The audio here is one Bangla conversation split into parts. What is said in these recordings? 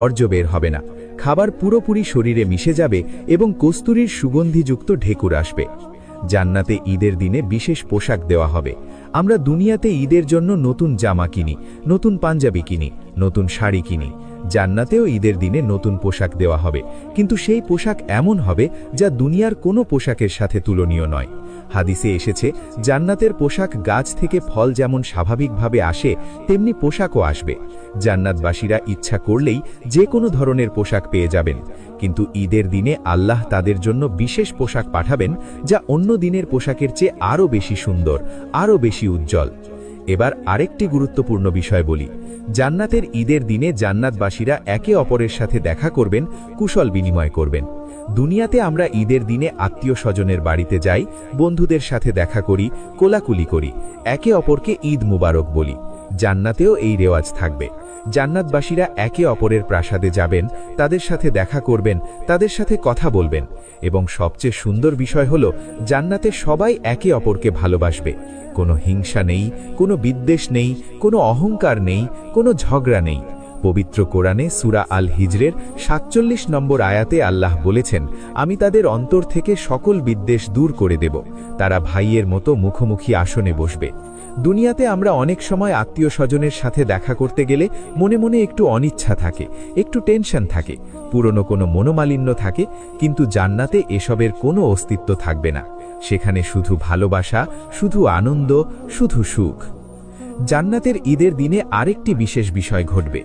বর্জ্য বের হবে না, খাবার পুরোপুরি শরীরে মিশে যাবে এবং কস্তুরীর সুগন্ধিযুক্ত ঢেকুর আসবে। জান্নাতে ঈদের দিনে বিশেষ পোশাক দেওয়া হবে। আমরা দুনিয়াতে ঈদের জন্য নতুন জামা কিনি, নতুন পাঞ্জাবি কিনি, নতুন শাড়ি কিনি। জান্নাতেও ঈদের দিনে নতুন পোশাক দেওয়া হবে, কিন্তু সেই পোশাক এমন হবে যা দুনিয়ার কোনো পোশাকের সাথে তুলনীয় নয়। হাদিসে এসেছে, জান্নাতের পোশাক গাছ থেকে ফল যেমন স্বাভাবিকভাবে আসে, তেমনি পোশাকও আসবে। জান্নাতবাসীরা ইচ্ছা করলেই যে কোনো ধরনের পোশাক পেয়ে যাবেন, কিন্তু ঈদের দিনে আল্লাহ তাদের জন্য বিশেষ পোশাক পাঠাবেন, যা অন্য দিনের পোশাকের চেয়ে আরও বেশি সুন্দর, আরও বেশি উজ্জ্বল। এবার আরেকটি গুরুত্বপূর্ণ বিষয় বলি। জান্নাতের ঈদের দিনে জান্নাতবাসীরা একে অপরের সাথে দেখা করবেন, কুশল বিনিময় করবেন। দুনিয়াতে আমরা ঈদের দিনে আত্মীয় স্বজনের বাড়িতে যাই, বন্ধুদের সাথে দেখা করি, কোলাকুলি করি, একে অপরকে ঈদ মুবারক বলি। জান্নাতেও এই রেওয়াজ থাকবে। জান্নাতবাসীরা একে অপরের প্রাসাদে যাবেন, তাদের সাথে দেখা করবেন, তাদের সাথে কথা বলবেন, এবং সবচেয়ে সুন্দর বিষয় হলো জান্নাতে সবাই একে অপরকে ভালোবাসবে। কোনো হিংসা নেই, কোনো বিদ্বেষ নেই, কোনো অহংকার নেই, কোনো ঝগড়া নেই। পবিত্র কোরআনে সূরা আল হিজরের ৪৭ নম্বর আয়াতে আল্লাহ বলেছেন, আমি তাদের অন্তর থেকে সকল বিদ্বেষ দূর করে দেব, তারা ভাইয়ের মতো মুখোমুখি আসনে বসবে। দুনিয়াতে আমরা অনেক সময় আত্মীয় স্বজনের সাথে দেখা করতে গেলে মনে মনে একটু অনিচ্ছা থাকে, একটু টেনশন থাকে, পুরনো কোনো মনোমালিন্য থাকে, কিন্তু জান্নাতে এসবের কোনো অস্তিত্ব থাকবে না। সেখানে শুধু ভালোবাসা, শুধু আনন্দ, শুধু সুখ। জান্নাতের ঈদের দিনে আরেকটি বিশেষ বিষয় ঘটবে।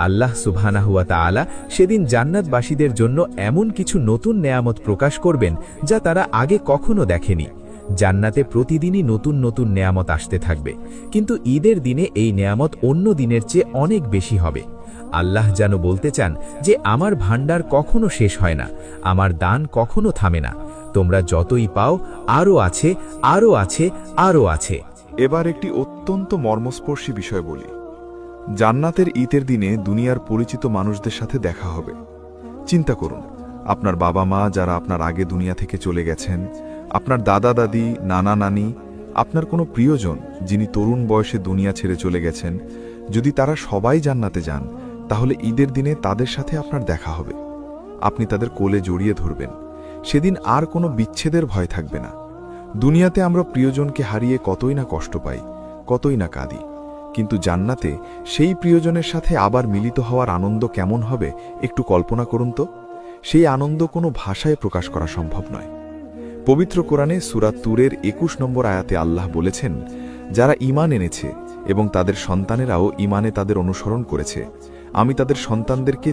আল্লাহ সুবহানাহু ওয়া তাআলা সেদিন জান্নাতবাসীদের জন্য এমন কিছু নতুন নেয়ামত প্রকাশ করবেন যা তারা আগে কখনো দেখেনি। জান্নাতে প্রতিদিনই নতুন নতুন নেয়ামত আসতে থাকবে, কিন্তু ঈদের দিনে এই নেয়ামত অন্য দিনের চেয়ে অনেক বেশি হবে। আল্লাহ যেন বলতে চান যে আমার ভাণ্ডার কখনো শেষ হয় না, আমার দান কখনো থামে না, তোমরা যতই পাও আরও আছে, আরও আছে, আরও আছে। এবার একটি অত্যন্ত মর্মস্পর্শী বিষয় বলি। জান্নাতের ঈদের দিনে দুনিয়ার পরিচিত মানুষদের সাথে দেখা হবে। চিন্তা করুন, আপনার বাবা মা যারা আপনার আগে দুনিয়া থেকে চলে গেছেন, আপনার দাদা দাদি, নানা নানি, আপনার কোনো প্রিয়জন যিনি তরুণ বয়সে দুনিয়া ছেড়ে চলে গেছেন, যদি তারা সবাই জান্নাতে যান, তাহলে ঈদের দিনে তাদের সাথে আপনার দেখা হবে। আপনি তাদের কোলে জড়িয়ে ধরবেন। সেদিন আর কোনো বিচ্ছেদের ভয় থাকবে না। দুনিয়াতে আমরা প্রিয়জনকে হারিয়ে কতই না কষ্ট পাই, কতই না কাঁদি, কিন্তু জান্নাতে সেই প্রিয়জনের সাথে আবার মিলিত হওয়ার আনন্দ কেমন হবে একটু কল্পনা করুন তো। সেই আনন্দ কোনো ভাষায় প্রকাশ করা সম্ভব নয়। পবিত্র কোরআনে সূরা তুরের ২১ নম্বর আয়াতে আল্লাহ বলেছেন, যারা ঈমান এনেছে এবং তাদের সন্তানেরাও ঈমানে তাদের অনুসরণ করেছে, আমি তাদের সন্তানদেরকে